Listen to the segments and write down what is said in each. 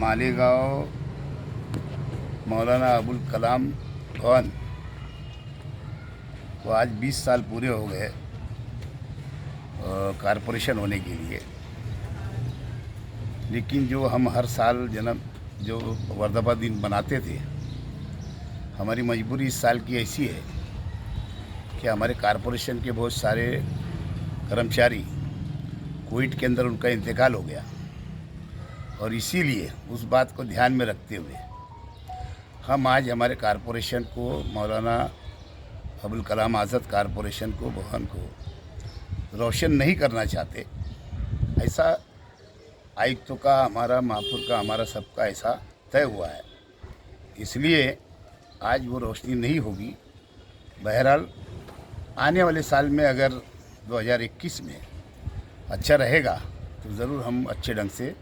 मालेगांव मौलाना अबुल कलाम भवन को आज 20 साल पूरे हो गए कारपोरेशन होने के लिए। लेकिन जो हम हर साल जो वर्धापन दिन बनाते थे, हमारी मजबूरी इस साल की ऐसी है कि हमारे कारपोरेशन के बहुत सारे कर्मचारी कोविड के अंदर उनका इंतकाल हो गया, और इसीलिए उस बात को ध्यान में रखते हुए हम आज हमारे कारपोरेशन को, मौलाना अबुल कलाम आज़ाद कारपोरेशन को, भवन को रोशन नहीं करना चाहते। ऐसा आयुक्तों का, हमारा महापौर का, हमारा सबका ऐसा तय हुआ है, इसलिए आज वो रोशनी नहीं होगी। बहरहाल आने वाले साल में अगर 2021 में अच्छा रहेगा तो ज़रूर हम अच्छे ढंग से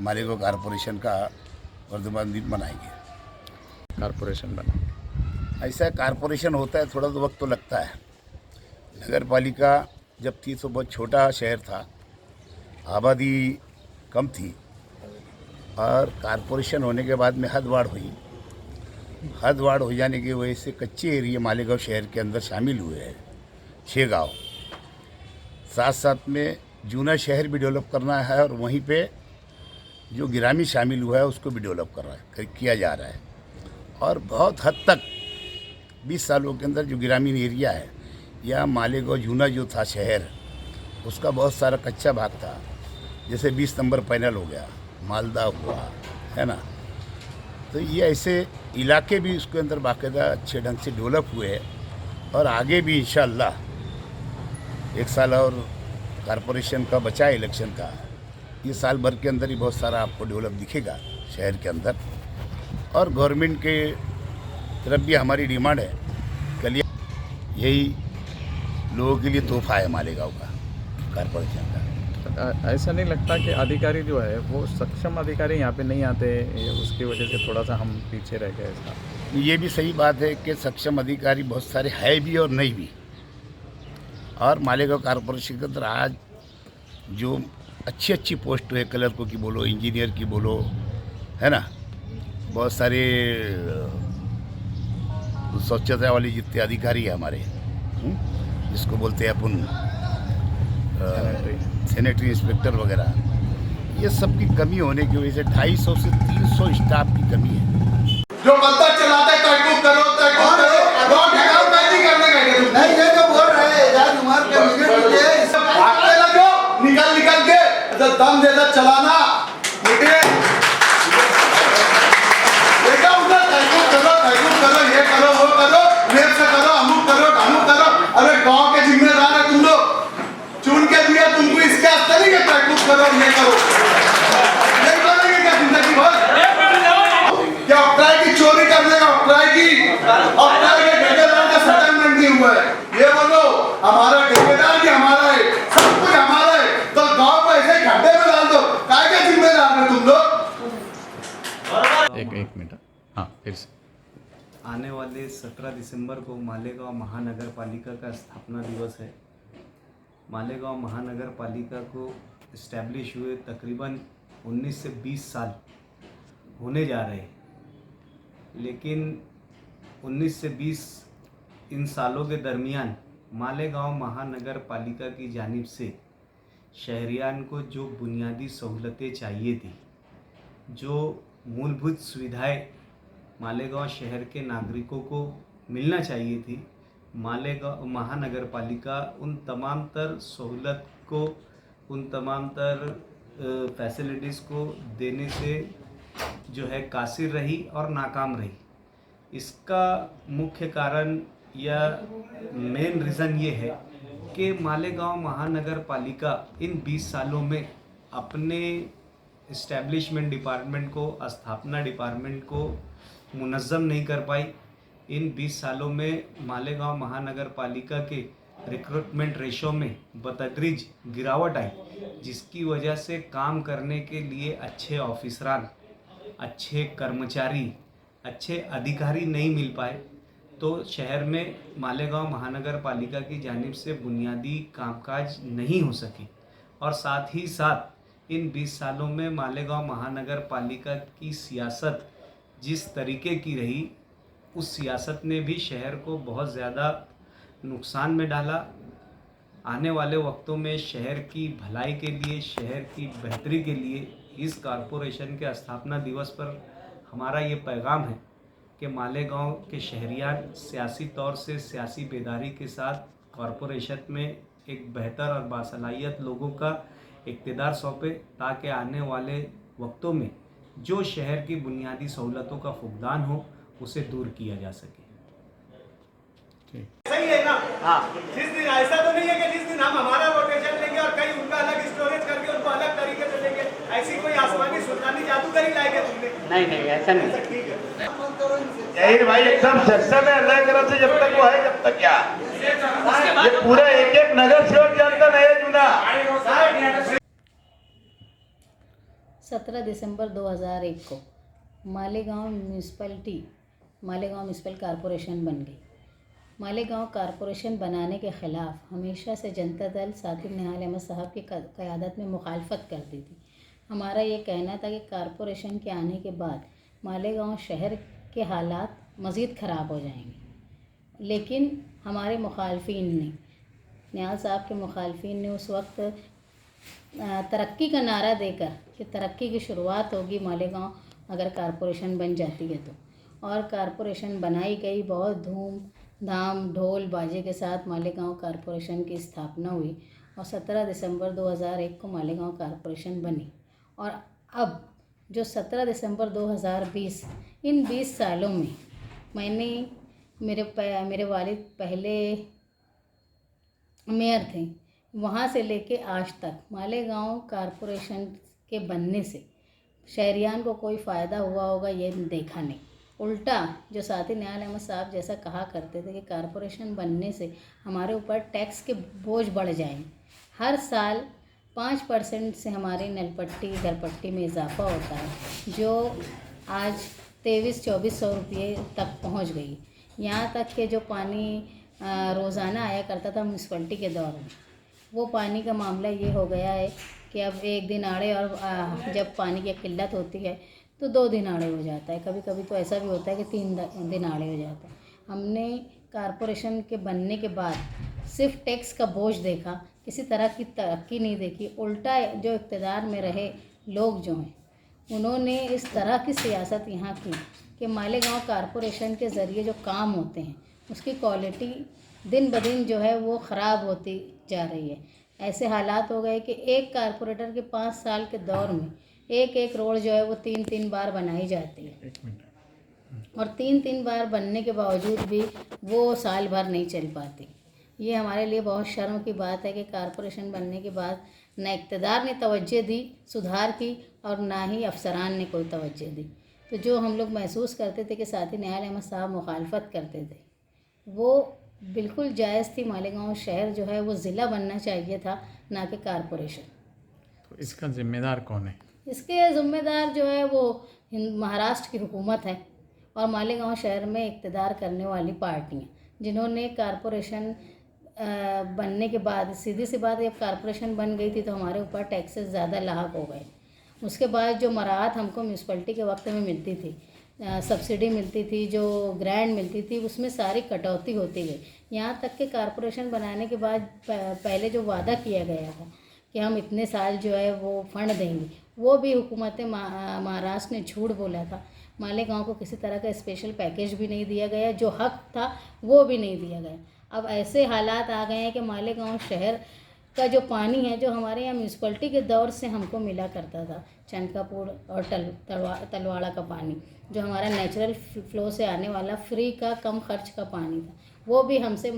मालेगांव कारपोरेशन का वर्धमान दिन मनाएंगे। कारपोरेशन बना ऐसा कारपोरेशन होता है, थोड़ा तो वक्त तो लगता है। नगर पालिका जब थी तो बहुत छोटा शहर था, आबादी कम थी, और कारपोरेशन होने के बाद में हदवाड़ हुई। हदवाड़ हो जाने की वजह से कच्चे एरिया मालेगांव शहर के अंदर शामिल हुए हैं 6 गाँव। साथ साथ में जूना शहर भी डेवलप करना है, और वहीं पे जो गिरामी शामिल हुआ है उसको भी डेवलप किया जा रहा है। और बहुत हद तक 20 सालों के अंदर जो ग्रामीण एरिया है, या मालेगांव जूना जो था शहर, उसका बहुत सारा कच्चा भाग था, जैसे 20 नंबर पैनल हो गया, मालदा हुआ, है ना। तो ये ऐसे इलाके भी उसके अंदर बाकायदा अच्छे ढंग से डेवलप हुए हैं, और आगे भी इंशाअल्लाह 1 साल और कारपोरेशन का बचा है इलेक्शन का, ये साल भर के अंदर ही बहुत सारा आपको डेवलप दिखेगा शहर के अंदर। और गवर्नमेंट के तरफ भी हमारी डिमांड है, कल यही लोगों के लिए तोहफा है मालेगांव का, कारपोरेशन का। ऐसा नहीं लगता कि अधिकारी जो है वो सक्षम अधिकारी यहाँ पे नहीं आते, उसकी वजह से थोड़ा सा हम पीछे रह गए ऐसा? ये भी सही बात है कि सक्षम अधिकारी बहुत सारे है भी और नहीं भी। और मालेगांव कारपोरेशन के अंदर आज जो अच्छी पोस्ट है, क्लर्कों की बोलो, इंजीनियर की बोलो, है ना, बहुत सारे स्वच्छता वाले जितने अधिकारी है हमारे, जिसको बोलते हैं अपन सैनिटरी इंस्पेक्टर वगैरह, ये सब की कमी होने की वजह से 250 से 300 स्टाफ की कमी है। जो बंदा चलाता है तहकुब करो नहीं, ये जो बोल रहे हैं राजकुमार के भागते लगो, निकल के दम देता चलाना, देखा उधर तहकुब करो, ये करो, वो करो, लेफ्ट से करो, अमुक करो। अरे गांव के जिम्मेदार है तुम लोग, चुन के दिया तुमको, इसके हस्ते नहीं कि तहकुब करो, ये करो, नहीं करेंगे क्या जिंदगी भर? क्या ऑक्ट्राई की चोरी करने का, ऑक्ट्राई के ठेकेदार का सेटलमेंट नहीं हुआ है, ये बोलो हमारा ठेकेदार की हमारा है, सब कुछ हमारा है, तो गांव को ऐसे गड्ढे में डाल दो, काय के जिम्मेदार है तुम लोग? एक मिनट, हाँ फिर से। आने वाले 17 दिसंबर को मालेगांव महानगर पालिका का स्थापना दिवस है। मालेगांव महानगर पालिका को इस्टेब्लिश हुए तकरीबन 19 से 20 साल होने जा रहे हैं, लेकिन 19 से 20 इन सालों के दरमियान मालेगांव महानगर पालिका की जानिब से शहरियान को जो बुनियादी सहूलतें चाहिए थी, जो मूलभूत सुविधाएं मालेगांव शहर के नागरिकों को मिलना चाहिए थी, मालेगांव महानगर पालिका उन तमाम तर सहूलत को, उन तमाम तर फैसिलिटीज़ को देने से जो है कासिर रही और नाकाम रही। इसका मुख्य कारण या मेन रीज़न ये है कि मालेगांव महानगर पालिका इन 20 सालों में अपने इस्टेब्लिशमेंट डिपार्टमेंट को, स्थापना डिपार्टमेंट को मुनज़्ज़म नहीं कर पाई। इन 20 सालों में मालेगांव महानगर पालिका के रिक्रूटमेंट रेशो में बतदरीज गिरावट आई, जिसकी वजह से काम करने के लिए अच्छे ऑफिसरान, अच्छे कर्मचारी, अच्छे अधिकारी नहीं मिल पाए। तो शहर में मालेगांव महानगर पालिका की जानिब से बुनियादी कामकाज नहीं हो सके, और साथ ही साथ इन 20 सालों में मालेगांव महानगर पालिका की सियासत जिस तरीके की रही, उस सियासत ने भी शहर को बहुत ज़्यादा नुकसान में डाला। आने वाले वक्तों में शहर की भलाई के लिए, शहर की बेहतरी के लिए इस कॉरपोरेशन के स्थापना दिवस पर हमारा ये पैगाम है कि मालेगांव के शहरियान सियासी तौर से सियासी बेदारी के साथ कॉरपोरेशन में एक बेहतर और बासलाहियत लोगों का इक़्तिदार सौंपे, ताकि आने वाले वक्तों में जो शहर की बुनियादी सहूलतों का फुकदान हो उसे दूर किया जा सके। सही है ना? हाँ। जिस दिन ऐसा तो नहीं है कि जिस दिन हम हमारा रोटेशन लेंगे और कहीं उनका अलग स्टोरेज करके उनको अलग तरीके से लेंगे, ऐसी कोई आसमानी सुल्तानी जादूगरी लाएंगे तुमने? नहीं ऐसा नहीं। ठीक है। जहीर भाई एकदम सेक्शन है, अल्लाह की तरफ से जब तक वो है जब तक क्या ये पूरा एक एक नगर सेवक जानता नहीं है जुना। 17 दिसंबर 2001 को मालेगांव म्यूनिसिपल कॉरपोरेशन बन गई। मालेगांव कॉरपोरेशन बनाने के ख़िलाफ़ हमेशा से जनता दल सातिब निहाल अहमद साहब की क़यादत में मुखालफत करती थी। हमारा ये कहना था कि कॉरपोरेशन के आने के बाद मालेगांव शहर के हालात मज़ीद ख़राब हो जाएंगे, लेकिन हमारे मुखालफिन ने, निहाल साहब के मुखालफिन ने उस वक्त तरक्की का नारा देकर कि तरक्की की शुरुआत होगी मालेगांव अगर कॉरपोरेशन बन जाती है तो, और कॉरपोरेशन बनाई गई। बहुत धूमधाम ढोल बाजे के साथ मालेगांव कॉरपोरेशन की स्थापना हुई और 17 दिसंबर 2001 को मालेगांव कॉरपोरेशन बनी। और अब जो 17 दिसंबर 2020, इन 20 सालों में मैंने मेरे वालिद पहले मेयर थे, वहाँ से लेके आज तक मालेगांव कॉरपोरेशन के बनने से शहरियान को कोई फ़ायदा हुआ होगा ये देखा नहीं। उल्टा जो सातिब निहाल अहमद साहब जैसा कहा करते थे कि कॉरपोरेशन बनने से हमारे ऊपर टैक्स के बोझ बढ़ जाएंगे। हर साल 5% से हमारी नलपट्टी घरपट्टी में इजाफा होता है, जो आज 2300-2400 रुपये तक पहुंच गई। यहाँ तक कि जो पानी रोज़ाना आया करता था म्यूनसिपलिटी के दौर में, वो पानी का मामला ये हो गया है कि अब एक दिन आड़े, और जब पानी की किल्लत होती है तो 2 दिन आड़े हो जाता है। कभी कभी तो ऐसा भी होता है कि 3 दिन आड़े हो जाता है। हमने कॉरपोरेशन के बनने के बाद सिर्फ टैक्स का बोझ देखा, किसी तरह की तरक्की नहीं देखी। उल्टा जो इक़्तिदार में रहे लोग जो हैं, उन्होंने इस तरह की सियासत यहाँ की कि मालेगांव कॉरपोरेशन के ज़रिए जो काम होते हैं उसकी क्वालिटी दिन ब दिन जो है वो ख़राब होती जा रही है। ऐसे हालात हो गए कि एक कारपोरेटर के 5 साल के दौर में एक रोड जो है वो 3 बार बनाई जाती है, और 3 बार बनने के बावजूद भी वो साल भर नहीं चल पाती। ये हमारे लिए बहुत शर्म की बात है कि कॉरपोरेशन बनने के बाद न इक़्तिदार ने तवज्जो दी सुधार की, और ना ही अफसरान ने कोई तवज्जो दी। तो जो हम लोग महसूस करते थे कि सातिब निहाल अहमद साहब मुखालफत करते थे, वो बिल्कुल जायज़ थी। मालेगांव शहर जो है वो ज़िला बनना चाहिए था, ना कि कॉरपोरेशन। तो इसका ज़िम्मेदार कौन है? इसके ज़िम्मेदार जो है वो महाराष्ट्र की हुकूमत है और मालेगांव शहर में इक़्तिदार करने वाली पार्टियाँ, जिन्होंने कॉरपोरेशन बनने के बाद, सीधी सी बात, जब कॉरपोरेशन बन गई थी तो हमारे ऊपर टैक्सेस ज़्यादा लाक हो गए। उसके बाद जो मराहत हमको म्यूनसिपलिटी के वक्त में मिलती थी, सब्सिडी मिलती थी, जो ग्रांट मिलती थी, उसमें सारी कटौती होती गई। यहाँ तक कि कॉरपोरेशन बनाने के बाद पहले जो वादा किया गया था कि हम इतने साल जो है वो फ़ंड देंगे, वो भी हुकूमत महाराष्ट्र ने झूठ बोला था। मालेगांव को किसी तरह का स्पेशल पैकेज भी नहीं दिया गया, जो हक था वो भी नहीं दिया गया। अब ऐसे हालात आ गए हैं कि मालेगांव शहर का जो पानी है, जो हमारे यहाँ म्यूनसिपलिटी के दौर से हमको मिला करता था, चनकापुर और तलवाड़ा का पानी, जो हमारा नेचुरल फ्लो से आने वाला फ्री का कम खर्च का पानी था, वो भी हमसे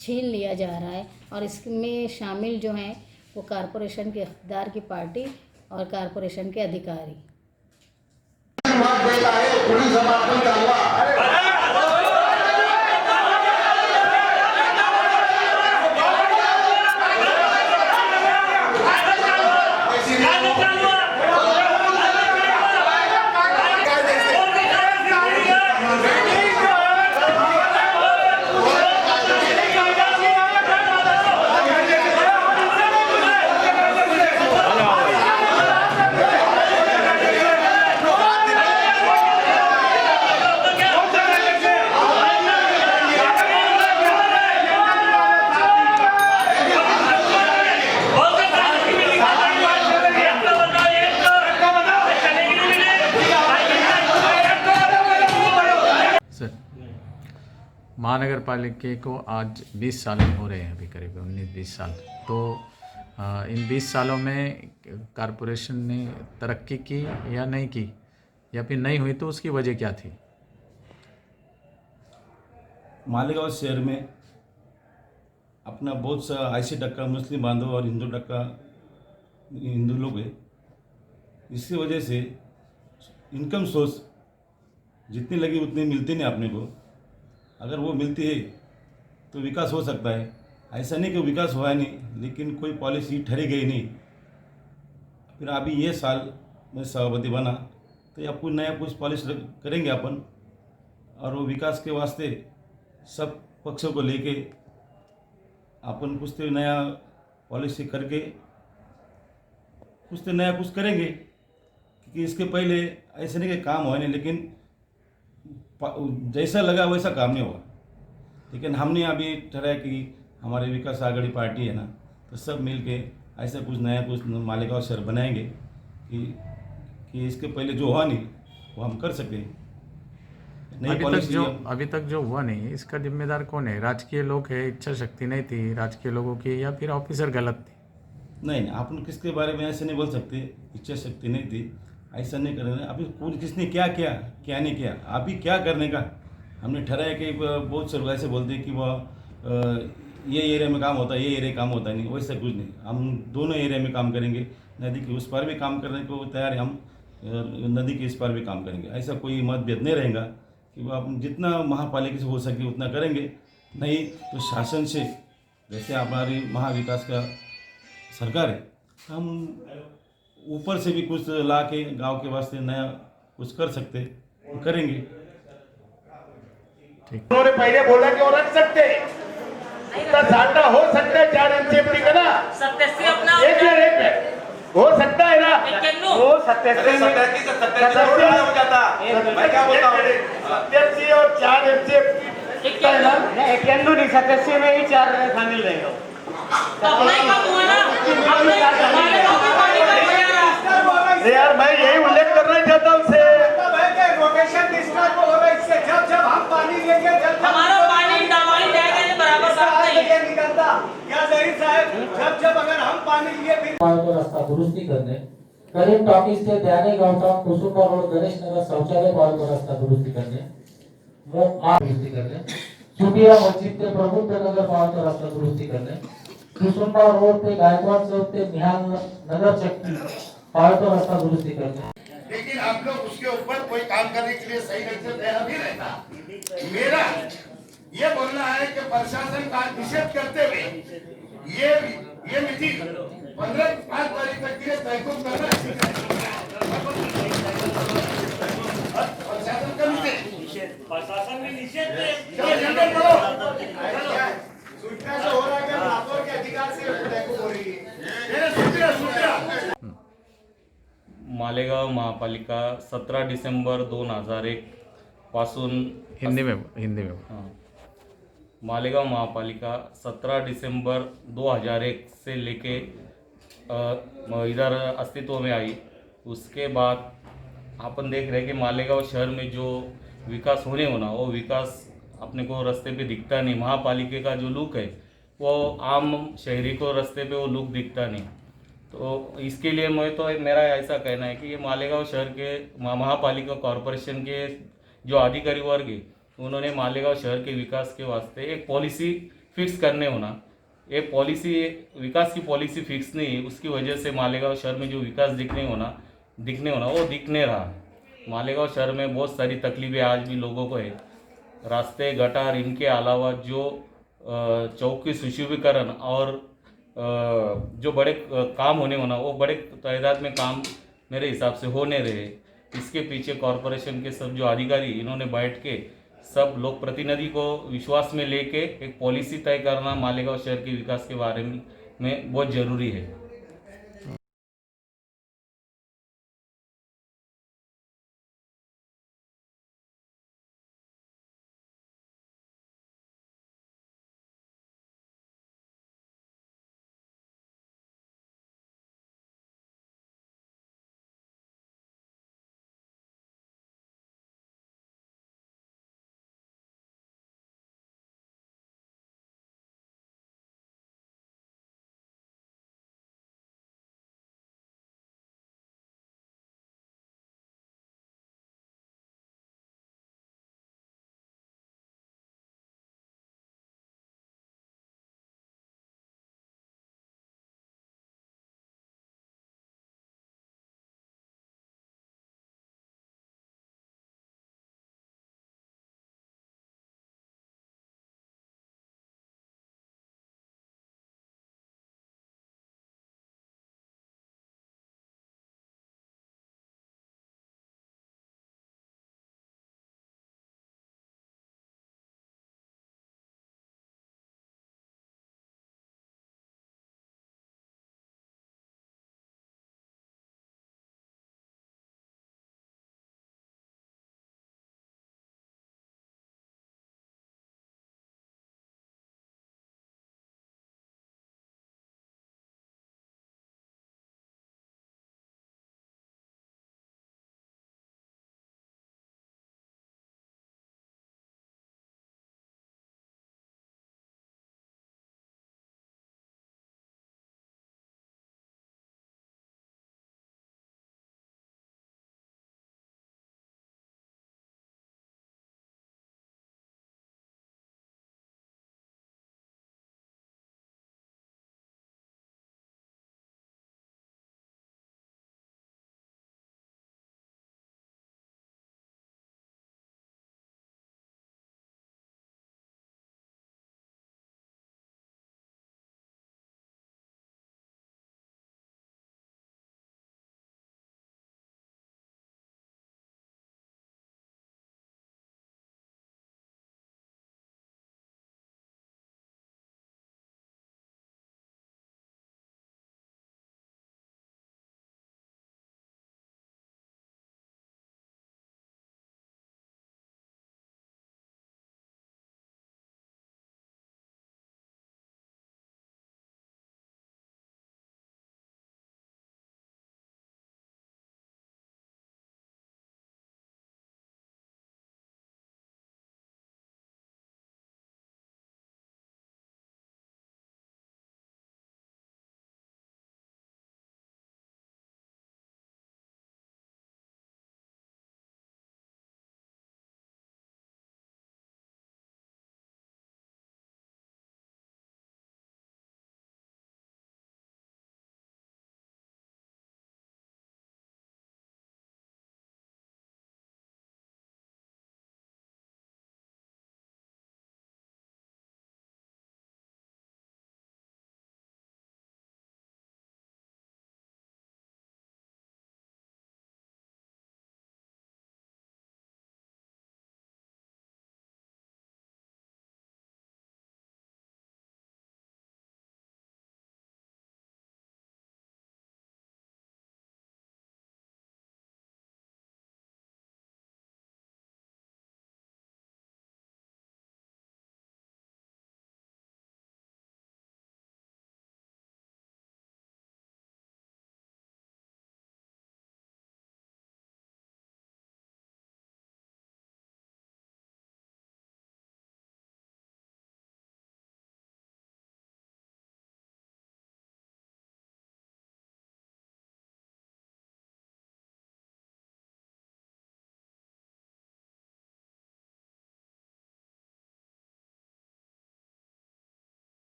छीन लिया जा रहा है। और इसमें शामिल जो हैं वो कॉरपोरेशन के इक़्तिदार की पार्टी और कॉरपोरेशन के अधिकारी। महानगर पालिका को आज 20 साल हो रहे हैं, अभी करीब 19-20 साल। तो इन 20 सालों में कॉरपोरेशन ने तरक्की की या नहीं की, या फिर नहीं हुई तो उसकी वजह क्या थी? मालेगांव शहर में अपना बहुत सा 80% मुस्लिम बांधव और हिंदू लोग हैं। इसकी वजह से इनकम सोर्स जितनी लगी उतनी मिलती नहीं अपने को। अगर वो मिलती है तो विकास हो सकता है। ऐसा नहीं कि विकास हुआ नहीं, लेकिन कोई पॉलिसी ठहरी गई नहीं। फिर अभी ये साल मैं सभापति बना तो अब कुछ नया कुछ पॉलिसी करेंगे अपन, और वो विकास के वास्ते सब पक्षों को लेके अपन कुछ तो नया पॉलिसी करके कुछ तो नया कुछ करेंगे। क्योंकि इसके पहले ऐसे नहीं कि काम हुआ नहीं, लेकिन जैसा लगा वैसा काम नहीं हुआ। लेकिन हमने अभी ठहराया कि हमारे विकास आघाड़ी पार्टी है ना, तो सब मिल के ऐसा कुछ नया कुछ मालेगांव शहर बनाएंगे कि इसके पहले जो हुआ नहीं वो हम कर सकें। अभी तक जो हुआ नहीं, इसका जिम्मेदार कौन है? राजकीय लोग है, इच्छा शक्ति नहीं थी राजकीय लोगों की, या फिर ऑफिसर गलत थे? नहीं, अपन किसके बारे में ऐसे नहीं बोल सकते। इच्छा शक्ति नहीं थी, ऐसा नहीं करेंगे। अभी कौन किसने क्या किया क्या नहीं किया, अभी क्या करने का हमने ठहराया कि बहुत से लोग ऐसे बोलते हैं कि वह ये एरिया में काम होता है, ये एरिया काम होता है। नहीं, वैसा कुछ नहीं। हम दोनों एरिया में काम करेंगे। नदी के उस पार भी काम करने को तैयार है हम, नदी के इस पार भी काम करेंगे। ऐसा कोई मतभेद नहीं रहेगा कि वो हम जितना महापालिका से हो सके उतना करेंगे। नहीं तो शासन से, जैसे हमारी महाविकास का सरकार है, हम ऊपर से भी कुछ ला के गाँव के वास्ते नया कुछ कर सकते करेंगे। उन्होंने पहले बोला कि वो रख सकते, इतना साटा हो सकता है 4 एमसीएफटी का ना, 87 अपना एक या एक है हो सकता है ना, वो 87 हो जाता। मैं क्या बोलता हूँ, 87 और 4 एमसीएफटी इक्यानवे नहीं 87 में ही 4 शामिल रहेगा। अपना ही काम हुआ ना, अपने मालेगांव की पालिका बना। यार मैं यही उल्लेख करना चाहता हूँ से रोटेशन डिस्चार्ज हो रहा है। इससे जब हम पानी लेंगे, हमारा पानी दवाई जाएगा ये बराबर बात नहीं है। निकलता क्या जहीर साहब, जब अगर हम पानी लिए फिर पार्क रस्ता दुरुस्ती करणे, करीम टॉकीज ते ध्याने गावचा कुसुंबा रोड गणेश नगर शौचालय पार्क रस्ता दुरुस्ती करणे, दुरुस्ती करणे, सुबिया मस्जिद ते प्रबुद्ध नगर पार्क रस्ता दुरुस्ती करणे, कुसुंबा रोड ते गायकवाड चौक ते निहाल नगर चक्की पार्क रस्ता दुरुस्ती करणे। लेकिन आप लोग उसके ऊपर कोई काम करने के लिए सही ढंग से तैयार नहीं रहता। मेरा ये बोलना है कि प्रशासन का निषेध करते हुए ये मीटिंग 15-5 तारीख तक के लिए तहकुब करना प्रशासन का निषेध, प्रशासन में निषेध चलो जनरल करो। सूचना से हो रहा है कि महापौर के अधिकार से तहकुब हो रही है। शुक्रिया। मालेगाव महापालिका 17 डिसेंबर 2001 पासून हिंदी में हाँ, मालेगांव महापालिका 17 दिसंबर 2001 से लेके इधर अस्तित्व में आई। उसके बाद अपन देख रहे हैं कि मालेगांव शहर में जो विकास होने होना वो विकास अपने को रास्ते पे दिखता नहीं। महापालिका का जो लुक है वो आम शहरी को रास्ते पे वो लुक दिखता नहीं। तो इसके लिए मैं तो मेरा ऐसा कहना है कि ये मालेगांव शहर के महापालिका कॉरपोरेशन के जो अधिकारी वर्ग है उन्होंने मालेगांव शहर के विकास के वास्ते एक पॉलिसी फिक्स करने होना। एक पॉलिसी विकास की पॉलिसी फिक्स नहीं, उसकी वजह से मालेगांव शहर में जो विकास दिखने होना वो दिख नहीं रहा है। मालेगांव शहर में बहुत सारी तकलीफें आज भी लोगों को है। रास्ते गटार इनके अलावा जो चौक की सुशोभीकरण और जो बड़े काम होने होना वो बड़े तादाद में काम मेरे हिसाब से हो नहीं रहे। इसके पीछे कॉरपोरेशन के सब जो अधिकारी इन्होंने बैठ के सब लोग प्रतिनिधि को विश्वास में लेके एक पॉलिसी तय करना मालेगांव शहर के विकास के बारे में बहुत ज़रूरी है।